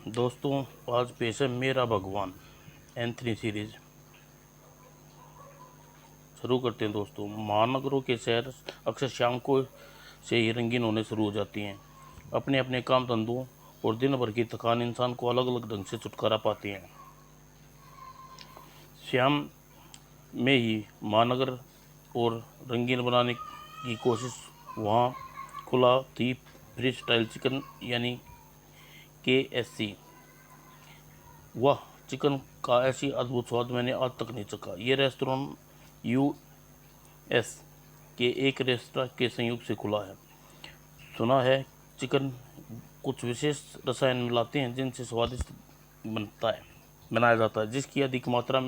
दोस्तों, आज पेश है मेरा भगवान एंथनी सीरीज। शुरू करते हैं दोस्तों। महानगरों के शहर अक्सर शाम को से ही रंगीन होने शुरू हो जाती हैं। अपने अपने काम धंधों और दिन भर की थकान इंसान को अलग अलग ढंग से छुटकारा पाती हैं। शाम में ही महानगर और रंगीन बनाने की कोशिश वहाँ खुला थी फ्री स्टाइल चिकन यानी KSC। वह चिकन का ऐसी अद्भुत स्वाद मैंने आज तक नहीं चखा। ये रेस्टोरेंट US के एक रेस्तरां के संयोग से खुला है। सुना है चिकन कुछ विशेष रसायन मिलाते हैं जिनसे स्वादिष्ट बनाया जाता है, जिसकी अधिक मात्रा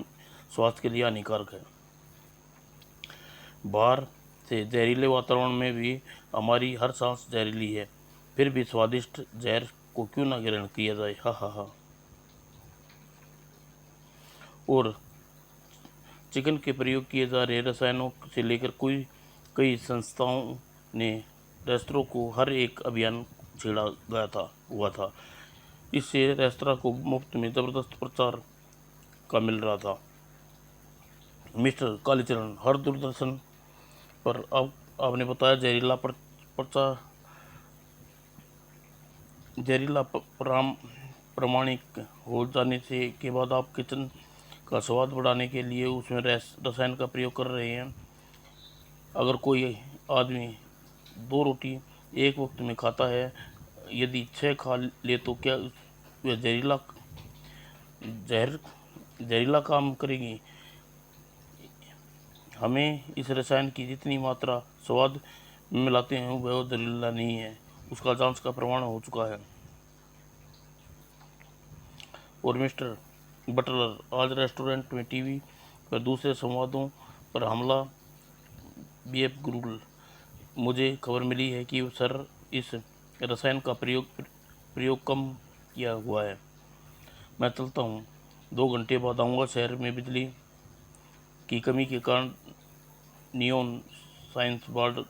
स्वास्थ्य के लिए हानिकारक है। बाहर से जहरीले वातावरण में भी हमारी हर सांस जहरीली है, फिर भी स्वादिष्ट जहर को क्यों ना ग्रहण किया जाए। हा हा हा। और चिकन के प्रयोग किए जा रहे रसायनों से लेकर कई संस्थाओं ने रेस्तरां को हर एक अभियान छेड़ा हुआ था। इससे रेस्तरां को मुफ्त में ज़बरदस्त प्रचार का मिल रहा था। मिस्टर कालीचरण हर दूरदर्शन पर अब आपने बताया जहरीला प्रमाणिक हो जाने से के बाद आप किचन का स्वाद बढ़ाने के लिए उसमें रसायन का प्रयोग कर रहे हैं। अगर कोई आदमी 2 रोटी एक वक्त में खाता है, यदि 6 खा ले तो क्या वह जहरीला काम करेगी। हमें इस रसायन की जितनी मात्रा स्वाद में मिलाते हैं वह जहरीला नहीं है, उसका जांच का प्रमाण हो चुका है। और मिस्टर बटलर आज रेस्टोरेंट में टीवी पर दूसरे संवादों पर हमला BF गुरुल। मुझे खबर मिली है कि सर इस रसायन का प्रयोग कम किया हुआ है। मैं चलता हूँ, 2 घंटे बाद आऊँगा। शहर में बिजली की कमी के कारण नियॉन साइंस बोर्ड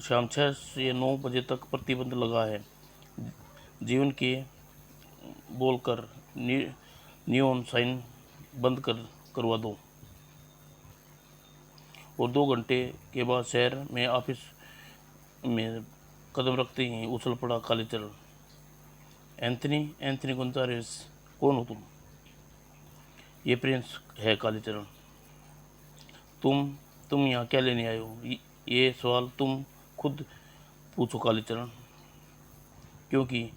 शाम 6 से 9 बजे तक प्रतिबंध लगा है। जीवन के बोलकर नियॉन साइन बंद करवा दो। और 2 घंटे के बाद शहर में ऑफिस में कदम रखते ही उछल पड़ा कालीचरण। एंथनी गुंजारेस, कौन हो तुम? ये प्रिंस है कालीचरण। तुम यहाँ क्या लेने आए हो? ये सवाल तुम खुद पूछो कालीचरण, क्योंकि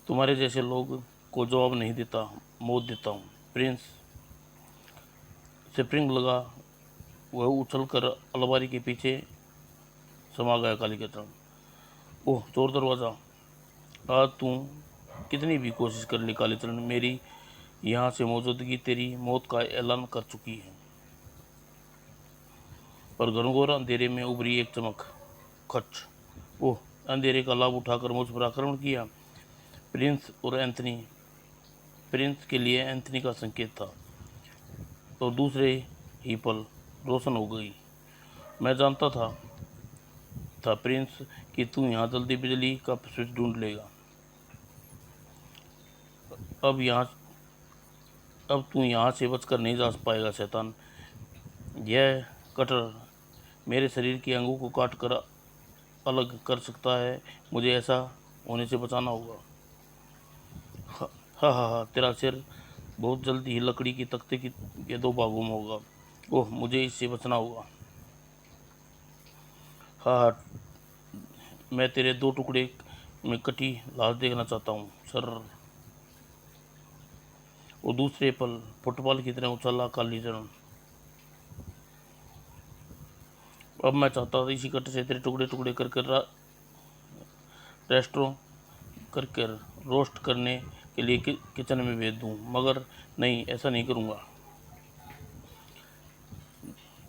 तुम्हारे जैसे लोग को जवाब नहीं देता, मौत देता हूँ। प्रिंस स्प्रिंग लगा, वह उछलकर अलमारी के पीछे समा गया कालीचरण। ओह, चोर दरवाज़ा! आज तू कितनी भी कोशिश कर ली कालीचरण, मेरी यहाँ से मौजूदगी तेरी मौत का ऐलान कर चुकी है। पर घनघोर अंधेरे में उभरी एक चमक। खच! ओह, अंधेरे का लाभ उठाकर मुझ पर आक्रमण किया। प्रिंस के लिए एंथनी का संकेत था, तो दूसरे ही पल रोशन हो गई। मैं जानता था प्रिंस कि तू यहाँ जल्दी बिजली का स्विच ढूंढ लेगा। अब तू यहाँ से बचकर नहीं जा पाएगा शैतान। यह कटर मेरे शरीर के अंगों को काट कर अलग कर सकता है, मुझे ऐसा होने से बचाना होगा। हा हा हा, तेरा सिर बहुत जल्दी ही लकड़ी की तख्ते के 2 भागों में होगा। ओह, मुझे इससे बचना होगा। हा हा, मैं तेरे 2 टुकड़े में कटी लाश देखना चाहता हूँ सर। और दूसरे पल फुटबॉल की तरह उछला कालीचरण। अब मैं चाहता था इसी कट से तेरे टुकड़े टुकड़े कर रोस्ट करने के लिए किचन में भेज दूं, मगर नहीं, ऐसा नहीं करूँगा।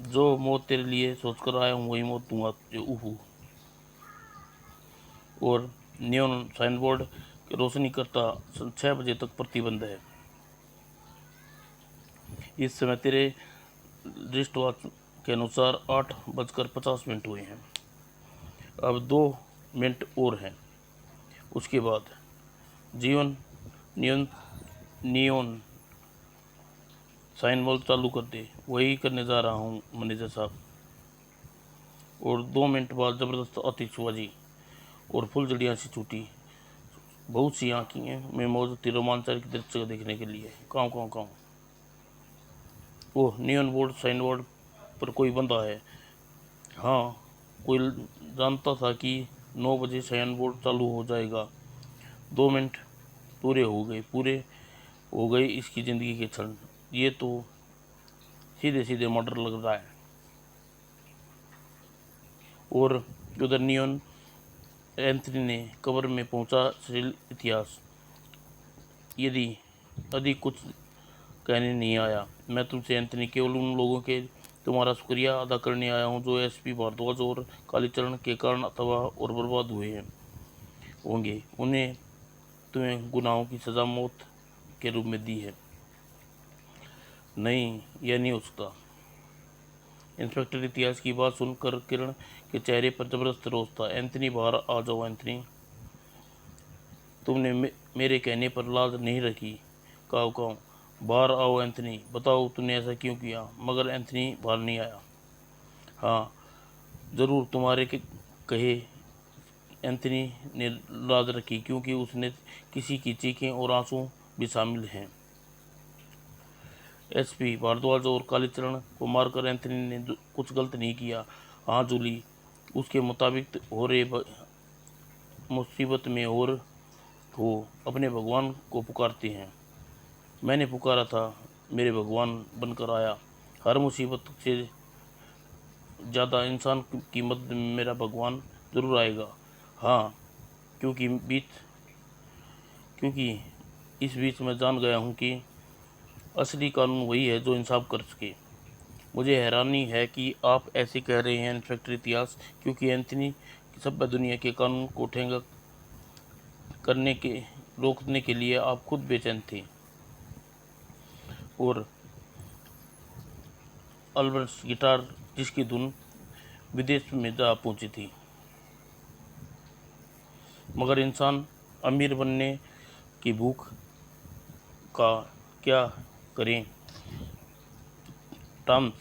जो मौत तेरे लिए सोच कर आया हूँ वही मौत दूंगा तुझे। उहू। और नियॉन साइनबोर्ड की रोशनी करता 6 बजे तक प्रतिबंध है। इस समय तेरे रिस्ट वॉच के अनुसार 8:50 हुए हैं। अब 2 मिनट और हैं, उसके बाद जीवन नियन नियॉन साइन बोर्ड चालू कर दे। वही करने जा रहा हूँ मैनेजर साहब। और 2 मिनट बाद ज़बरदस्त आतिशबाजी और फुलझड़ियाँ सी छूटी। बहुत सी आँखें में मौजूद थी रोमांचक दृश्य को देखने के लिए। काँव काँव काँव। ओह, नियॉन बोर्ड साइन बोर्ड पर कोई बंदा है। हाँ, कोई जानता था कि 9 बजे साइन बोर्ड चालू हो जाएगा। 2 मिनट पूरे हो गए इसकी ज़िंदगी के क्षण। ये तो सीधे सीधे मर्डर लग रहा है। और उधर नियॉन एंथनी ने कब्र में पहुंचा श्रील इतिहास। यदि अधिक कुछ कहने नहीं आया मैं तुमसे एंथनी, केवल उन लोगों के तुम्हारा शुक्रिया अदा करने आया हूँ जो एसपी भारद्वाज और कालीचरण के कारण तबाह और बर्बाद हुए होंगे। उन्हें तुम्हें गुनाहों की सज़ा मौत के रूप में दी है। नहीं, यह नहीं हो सकता। इंस्पेक्टर इतिहास की बात सुनकर किरण के चेहरे पर जबरदस्त रोष था। एंथनी, बाहर आ जाओ एंथनी। तुमने मेरे कहने पर लाज नहीं रखी। काव काव। बाहर आओ एंथनी, बताओ तुमने ऐसा क्यों किया। मगर एंथनी बाहर नहीं आया। हाँ, ज़रूर तुम्हारे कहे एंथनी ने लाज रखी, क्योंकि उसने किसी की चीखें और आंसू भी शामिल हैं। एसपी भारद्वाज और कालीचरण को मारकर एंथनी ने कुछ गलत नहीं किया। हाँ जूली, उसके मुताबिक हो रहे मुसीबत में और हो अपने भगवान को पुकारते हैं। मैंने पुकारा था, मेरे भगवान बनकर आया। हर मुसीबत से ज़्यादा इंसान की मदद में मेरा भगवान ज़रूर आएगा। हाँ, क्योंकि इस बीच मैं जान गया हूँ कि असली कानून वही है जो इंसाफ कर सके। मुझे हैरानी है कि आप ऐसे कह रहे हैं इंस्पेक्टर इतिहास, क्योंकि एंथनी सभ्य दुनिया के कानून को ठेंगा रोकने के लिए आप खुद बेचैन थे। और अल्बर्ट गिटार, जिसकी धुन विदेश में जा पहुंची थी। मगर इंसान अमीर बनने की भूख का क्या करें। टॉम्स,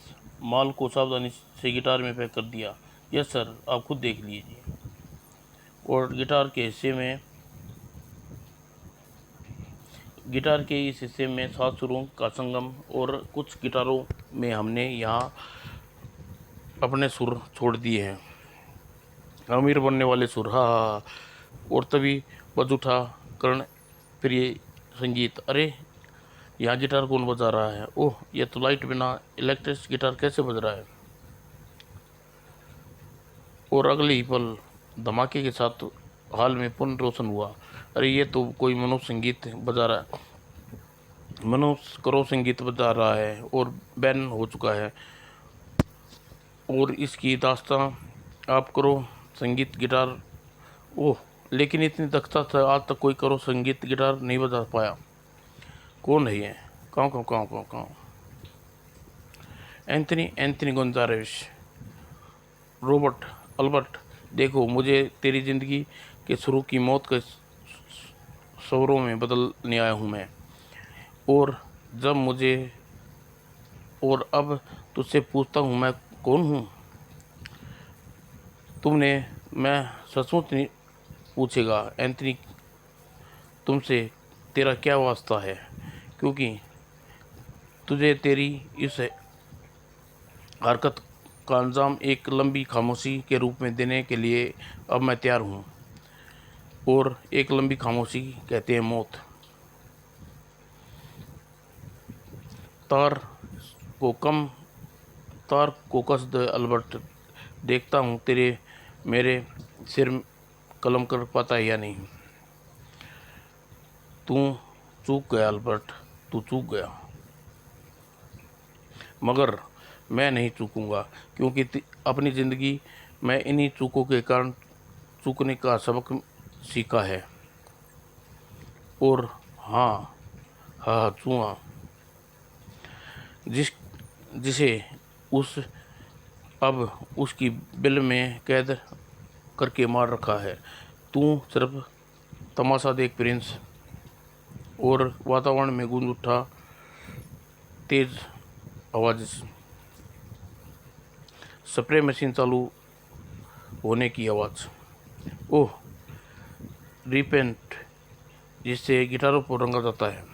माल को सावधानी से गिटार में पैक कर दिया। यस सर, आप खुद देख लीजिए। और गिटार के इस हिस्से में 7 सुरों का संगम, और कुछ गिटारों में हमने यहाँ अपने सुर छोड़ दिए हैं। अमीर बनने वाले सुर। हाँ हाँ हाँ। और तभी बज उठा कर्ण प्रिय संगीत। अरे, यहाँ गिटार कौन बजा रहा है। ओह, यह तो लाइट बिना इलेक्ट्रिक गिटार कैसे बज रहा है। और अगले ही पल धमाके के साथ हाल में पुनः रोशन हुआ। अरे, ये तो कोई मनोज संगीत बजा रहा है और बैन हो चुका है। और इसकी दास्तां आप करो संगीत गिटार। ओह, लेकिन इतनी दक्षता से आज तक कोई करो संगीत गिटार नहीं बजा पाया। कौन है ये। काँव। एंथनी गोंजारेस। रॉबर्ट अल्बर्ट, देखो, मुझे तेरी ज़िंदगी के शुरू की मौत के स्वरों में बदलने आया हूँ मैं। और अब तुझसे पूछता हूँ, मैं कौन हूँ। मैं सचमुच नहीं पूछेगा एंथनी, तुमसे तेरा क्या वास्ता है, क्योंकि तुझे तेरी इस हरकत का अंजाम एक लंबी खामोशी के रूप में देने के लिए अब मैं तैयार हूँ। और एक लंबी खामोशी कहते हैं मौत। तार को कस दे अल्बर्ट, देखता हूँ मेरे सिर कलम कर पाता है या नहीं। तू चूक गया अल्बर्ट, तू चूक गया। मगर मैं नहीं चूकूंगा, क्योंकि अपनी ज़िंदगी में इन्हीं चूकों के कारण चूकने का सबक सीखा है। और हाँ हाँ चूहा, जिसे अब उसकी बिल में कैद करके मार रखा है। तू सिर्फ तमाशा देख प्रिंस। और वातावरण में गूंज उठा तेज आवाज़, स्प्रे मशीन चालू होने की आवाज़। ओह, रिपेंट, जिससे गिटारों पर रंगा जाता है।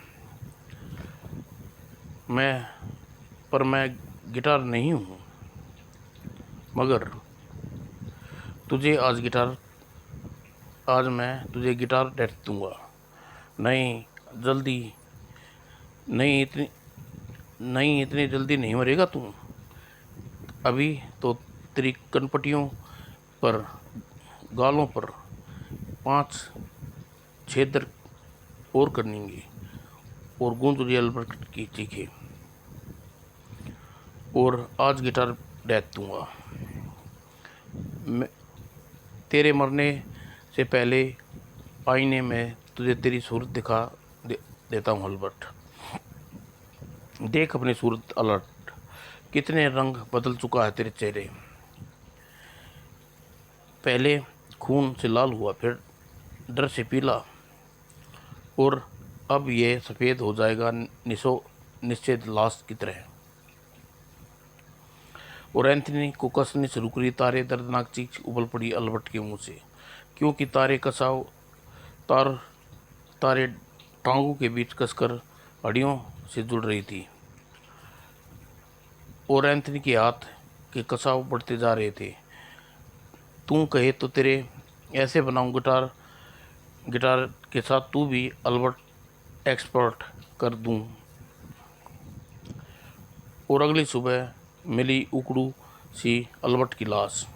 मैं गिटार नहीं हूँ, मगर आज मैं तुझे गिटार दे दूँगा। नहीं, जल्दी नहीं, इतनी जल्दी नहीं मरेगा तू। अभी तो तेरी कनपटियों पर, गालों पर 5 छेद और करनेंगे और गूंज उठी अल्बर्ट की चीखें। और आज गिटार दे दूँगा। मैं तेरे मरने से पहले आईने में तुझे तेरी सूरत देता हूँ अल्बर्ट। देख अपनी सूरत अलर्ट, कितने रंग बदल चुका है तेरे चेहरे। पहले खून से लाल हुआ, फिर डर से पीला, और अब ये सफ़ेद हो जाएगा निश्चित लाश की तरह। और एंथनी को कसनी शुरू करी। तारे दर्दनाक चीख उबल पड़ी अल्बर्ट के मुंह से, क्योंकि तारे टांगों के बीच कसकर हड्डियों से जुड़ रही थी। और एंथनी के हाथ के कसाव बढ़ते जा रहे थे। तू कहे तो तेरे ऐसे बनाऊं गिटार के साथ तू भी अल्बर्ट एक्सपर्ट कर दूं। और अगली सुबह मिली उकड़ू सी अल्बर्ट की लाश।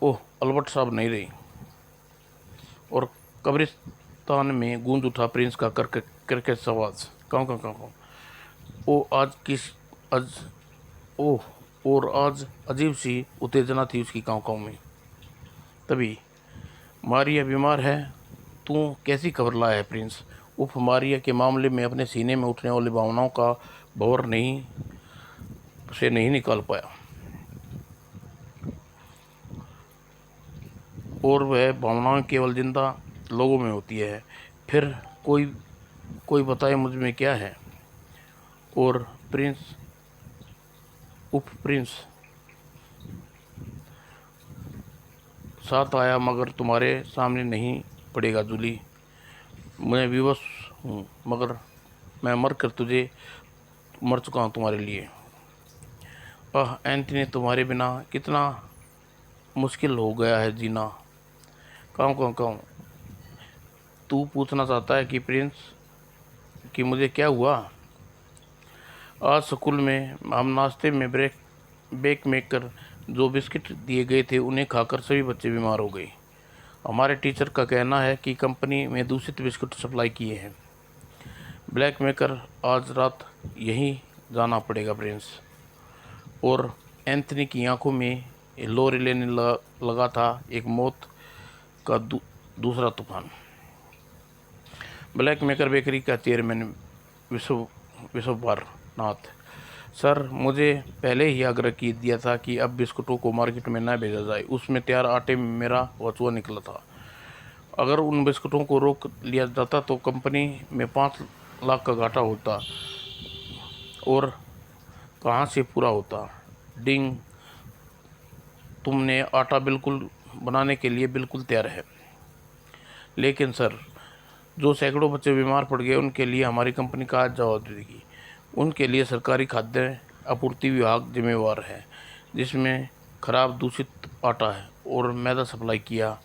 ओह, अल्बर्ट साहब नहीं रही। और कब्रिस्तान में गूंज उठा प्रिंस का करकश आवाज, काँव काँव काँव। ओ आज किस आज ओह, और आज अजीब सी उत्तेजना थी उसकी काँव काँव में। तभी, मारिया बीमार है, तू कैसी खबर लाया है प्रिंस? उफ, मारिया के मामले में अपने सीने में उठने वाली भावनाओं का भंवर नहीं निकाल पाया। और वह भावनाएं केवल जिंदा लोगों में होती है। फिर कोई बताए मुझ में क्या है? और प्रिंस साथ आया, मगर तुम्हारे सामने नहीं पड़ेगा जूली। मैं विवश हूँ, मगर मैं मर चुका हूँ तुम्हारे लिए। एंथनी, तुम्हारे बिना कितना मुश्किल हो गया है जीना। काँव तू पूछना चाहता है कि प्रिंस, कि मुझे क्या हुआ? आज स्कूल में हम नाश्ते में बेक मेकर जो बिस्किट दिए गए थे उन्हें खाकर सभी बच्चे बीमार हो गए। हमारे टीचर का कहना है कि कंपनी में दूषित बिस्कुट सप्लाई किए हैं। ब्लैक मेकर, आज रात यहीं जाना पड़ेगा प्रिंस। और एंथनी की आंखों में लोरी लेने लगा था एक मौत का दूसरा तूफान। ब्लैक मेकर बेकरी का चेयरमैन विश्वभर नाथ, सर, मुझे पहले ही आग्रह की दिया था कि अब बिस्कुटों को मार्केट में न भेजा जाए। उसमें तैयार आटे में मेरा वचुआ निकला था। अगर उन बिस्कुटों को रोक लिया जाता तो कंपनी में 5 लाख का घाटा होता, और कहाँ से पूरा होता। डिंग, तुमने आटा बिल्कुल बनाने के लिए बिल्कुल तैयार है। लेकिन सर, जो सैकड़ों बच्चे बीमार पड़ गए उनके लिए हमारी कंपनी का आज जवाब देगी। उनके लिए सरकारी खाद्य आपूर्ति विभाग जिम्मेवार है, जिसमें खराब दूषित आटा है और मैदा सप्लाई किया।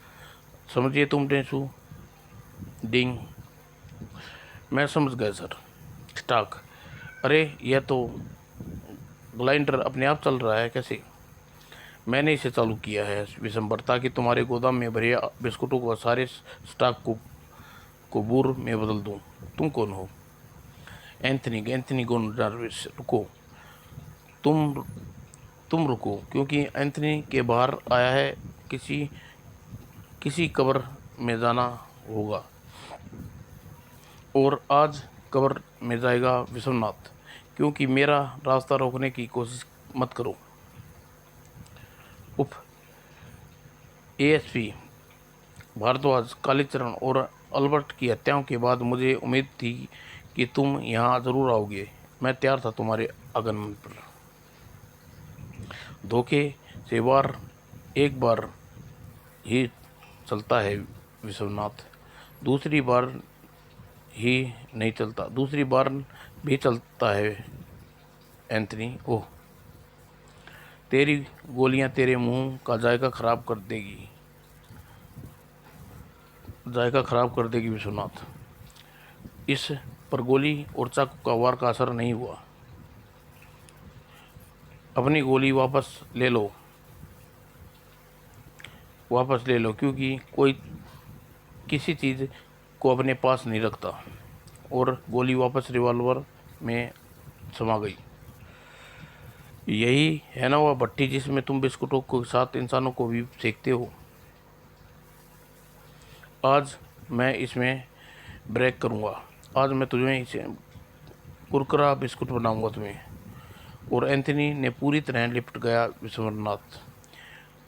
समझिए तुम टेंसू। डिंग, मैं समझ गया सर। स्टॉक, अरे यह तो ग्लाइंडर अपने आप चल रहा है कैसे? मैंने इसे चालू किया है विशंबर, ताकि तुम्हारे गोदाम में भरे बिस्कुटों को सारे स्टॉक को बूर में बदल दूं। तुम कौन हो? एंथनी गोनार्विस, रुको। तुम रुको, क्योंकि एंथनी के बाहर आया है। किसी कब्र में जाना होगा, और आज कब्र में जाएगा विश्वनाथ, क्योंकि मेरा रास्ता रोकने की कोशिश मत करो। उफ, एएसपी भारद्वाज, कालीचरण और अल्बर्ट की हत्याओं के बाद मुझे उम्मीद थी कि तुम यहाँ ज़रूर आओगे। मैं तैयार था तुम्हारे आगमन पर। धोखे से वार एक बार ही चलता है विश्वनाथ, दूसरी बार ही नहीं चलता, दूसरी बार भी चलता है एंथनी। ओह, तेरी गोलियां तेरे मुंह का जायका खराब कर देगी विश्वनाथ। इस पर गोली और चाकू का वार का असर नहीं हुआ। अपनी गोली वापस ले लो, क्योंकि कोई किसी चीज़ को अपने पास नहीं रखता। और गोली वापस रिवॉल्वर में समा गई। यही है ना वह भट्टी जिसमें तुम बिस्कुटों के साथ इंसानों को भी सेकते हो? आज मैं इसमें ब्रेक करूँगा। आज मैं तुम्हें इसे कुरकुरा बिस्कुट बनाऊंगा तुम्हें। और एंथनी ने पूरी तरह लिपट गया विश्वनाथ,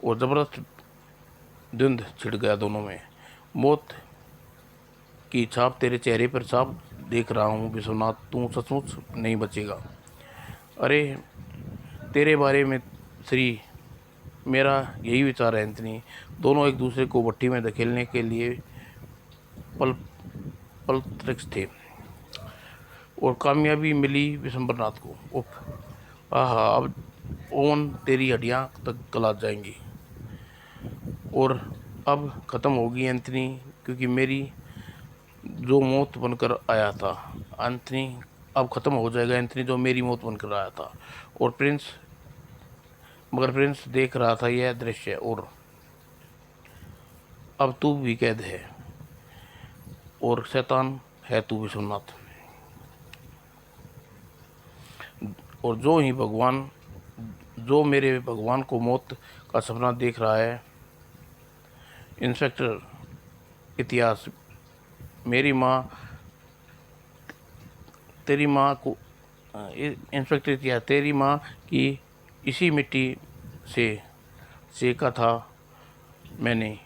और ज़बरदस्त धुंध छिड़ गया दोनों में। मौत की छाप तेरे चेहरे पर साफ देख रहा हूँ विश्वनाथ, तू सचमुच नहीं बचेगा। अरे तेरे बारे में श्री, मेरा यही विचार है एंथनी। दोनों एक दूसरे को भट्टी में धकेलने के लिए पल पलतरक्ष थे, और कामयाबी मिली विश्वनाथ को। उफ, आहा, अब ओवन तेरी हड्डियाँ तक गला जाएंगी। और अब ख़त्म होगी एंथनी, क्योंकि मेरी जो मौत बनकर आया था एंथनी, अब ख़त्म हो जाएगा एंथनी, जो मेरी मौत बनकर आया था। और प्रिंस देख रहा था यह दृश्य। और अब तू भी कैद है, और शैतान है तू विश्वनाथ। और जो मेरे भगवान को मौत का सपना देख रहा है। इंस्पेक्टर इतिहास, मेरी माँ तेरी माँ को इंस्पेक्टर इतिहास, तेरी माँ की इसी मिट्टी से सेका था मैंने,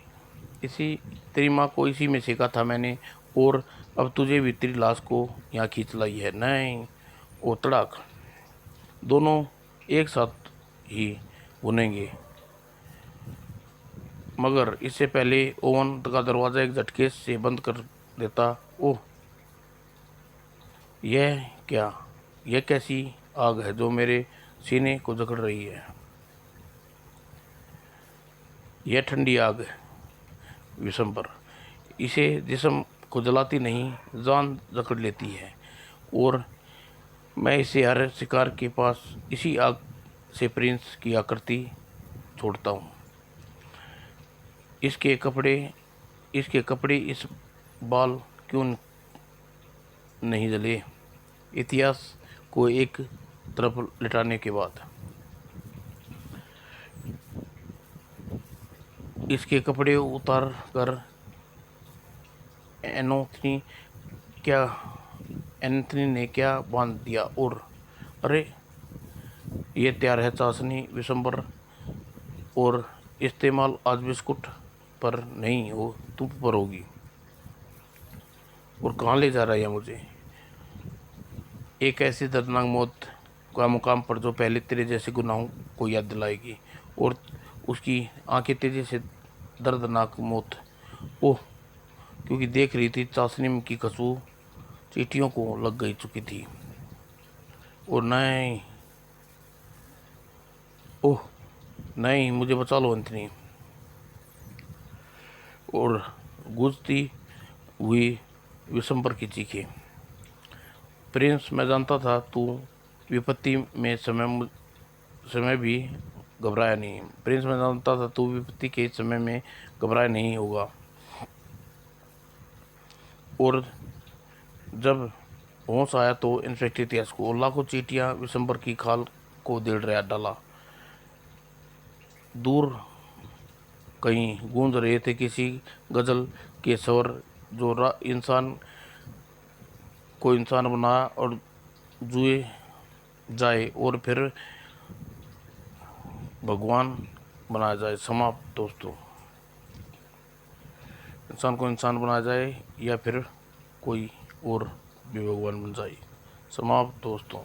इसी तेरी माँ को इसी में सेका था मैंने। और अब तुझे भी तेरी लाश को यहाँ खींच लाई है। नहीं, ओ तड़ाक, दोनों एक साथ ही भुनेंगे। मगर इससे पहले ओवन का दरवाज़ा एक झटके से बंद कर देता। ओह, यह कैसी आग है जो मेरे सीने को जकड़ रही है? यह ठंडी आग है विशंबर, इसे जिस्म को जलाती नहीं, जान जकड़ लेती है। और मैं इसे हर शिकार के पास इसी आग से प्रिंस की आकृति छोड़ता हूँ। इसके कपड़े इस बाल क्यों नहीं जले? इतिहास को एक तरफ लिटाने के बाद इसके कपड़े उतार कर एंथनी ने क्या बांध दिया। और अरे, ये तैयार है चाशनी विशंबर, और इस्तेमाल आज बिस्कुट पर नहीं हो, तुम पर होगी। और कहाँ ले जा रहा है मुझे? एक ऐसी दर्दनाक मौत का मुकाम पर जो पहले तेरे जैसे गुनाहों को याद दिलाएगी। और उसकी आंखें तेजी से दर्दनाक मौत। ओह, क्योंकि देख रही थी चाशनी की खुशबू चींटियों को लग गई चुकी थी। और नहीं, ओह नहीं, मुझे बचा लो एंथनी। और गूंजती हुई विशंबर की चीखें। प्रिंस, मैं जानता था तू विपत्ति में समय भी घबराया नहीं। प्रिंस, मैं जानता था तू विपत्ति के समय में घबराया नहीं होगा। और जब होश आया तो इंस्पेक्टर इतिहास को लाखों चींटियां विशंबर की खाल को देड़ रहा डाला। दूर कहीं गूंज रहे थे किसी गजल के स्वर, जो इंसान को इंसान बना और जुए जाए और फिर भगवान बनाया जाए। समाप्त दोस्तों। इंसान को इंसान बना जाए या फिर कोई और भी भगवान बन जाए। समाप्त दोस्तों।